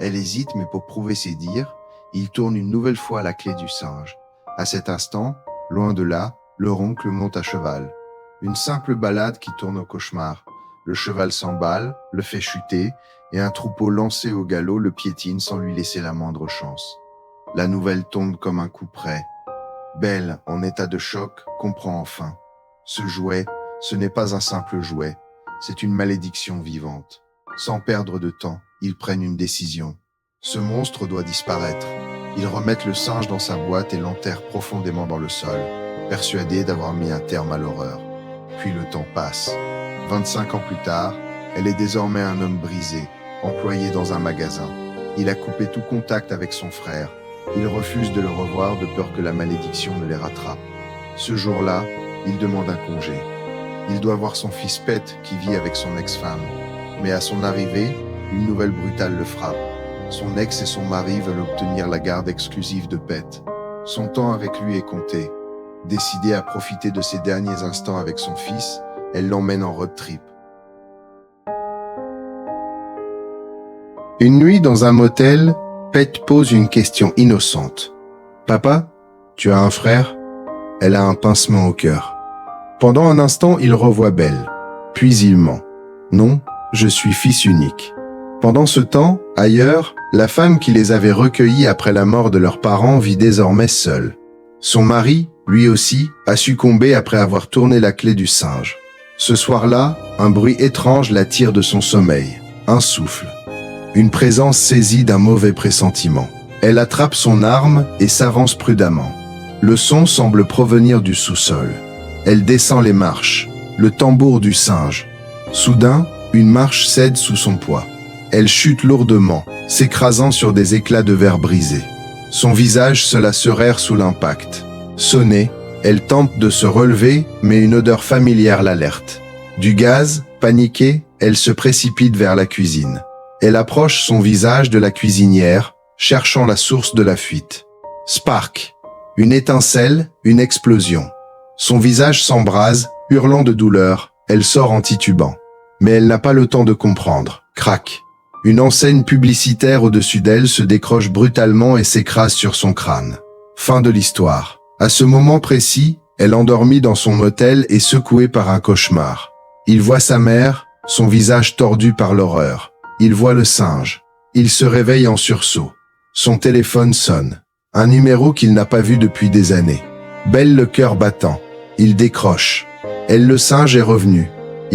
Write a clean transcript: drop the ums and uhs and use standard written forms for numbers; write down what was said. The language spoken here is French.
Elle hésite, mais pour prouver ses dires, il tourne une nouvelle fois la clé du singe. À cet instant, loin de là, leur oncle monte à cheval. Une simple balade qui tourne au cauchemar. Le cheval s'emballe, le fait chuter, et un troupeau lancé au galop le piétine sans lui laisser la moindre chance. La nouvelle tombe comme un coup près. Belle, en état de choc, comprend enfin. Ce jouet, ce n'est pas un simple jouet, c'est une malédiction vivante. Sans perdre de temps, ils prennent une décision. Ce monstre doit disparaître. Ils remettent le singe dans sa boîte et l'enterrent profondément dans le sol, persuadés d'avoir mis un terme à l'horreur. Puis le temps passe. 25 ans plus tard, elle est désormais un homme brisé, employé dans un magasin. Il a coupé tout contact avec son frère. Il refuse de le revoir de peur que la malédiction ne les rattrape. Ce jour-là, il demande un congé. Il doit voir son fils Pet qui vit avec son ex-femme. Mais à son arrivée, une nouvelle brutale le frappe. Son ex et son mari veulent obtenir la garde exclusive de Pet. Son temps avec lui est compté. Décidée à profiter de ses derniers instants avec son fils, elle l'emmène en road trip. Une nuit dans un motel, Pet pose une question innocente. « Papa, tu as un frère ?» Elle a un pincement au cœur. Pendant un instant, il revoit Belle. Puis il ment. « Non, je suis fils unique. » Pendant ce temps, ailleurs, la femme qui les avait recueillis après la mort de leurs parents vit désormais seule. Son mari, lui aussi, a succombé après avoir tourné la clé du singe. Ce soir-là, un bruit étrange la tire de son sommeil. Un souffle. Une présence saisie d'un mauvais pressentiment. Elle attrape son arme et s'avance prudemment. Le son semble provenir du sous-sol. Elle descend les marches, le tambour du singe. Soudain, une marche cède sous son poids. Elle chute lourdement, s'écrasant sur des éclats de verre brisés. Son visage se lacère sous l'impact. Sonnée, elle tente de se relever, mais une odeur familière l'alerte. Du gaz, paniquée, elle se précipite vers la cuisine. Elle approche son visage de la cuisinière, cherchant la source de la fuite. Spark. Une étincelle, une explosion. Son visage s'embrase, hurlant de douleur, elle sort en titubant. Mais elle n'a pas le temps de comprendre. Crac. Une enseigne publicitaire au-dessus d'elle se décroche brutalement et s'écrase sur son crâne. Fin de l'histoire. À ce moment précis, elle endormit dans son motel et secouée par un cauchemar. Il voit sa mère, son visage tordu par l'horreur. Il voit le singe. Il se réveille en sursaut. Son téléphone sonne. Un numéro qu'il n'a pas vu depuis des années. Belle le cœur battant. Il décroche. Elle, le singe, est revenu.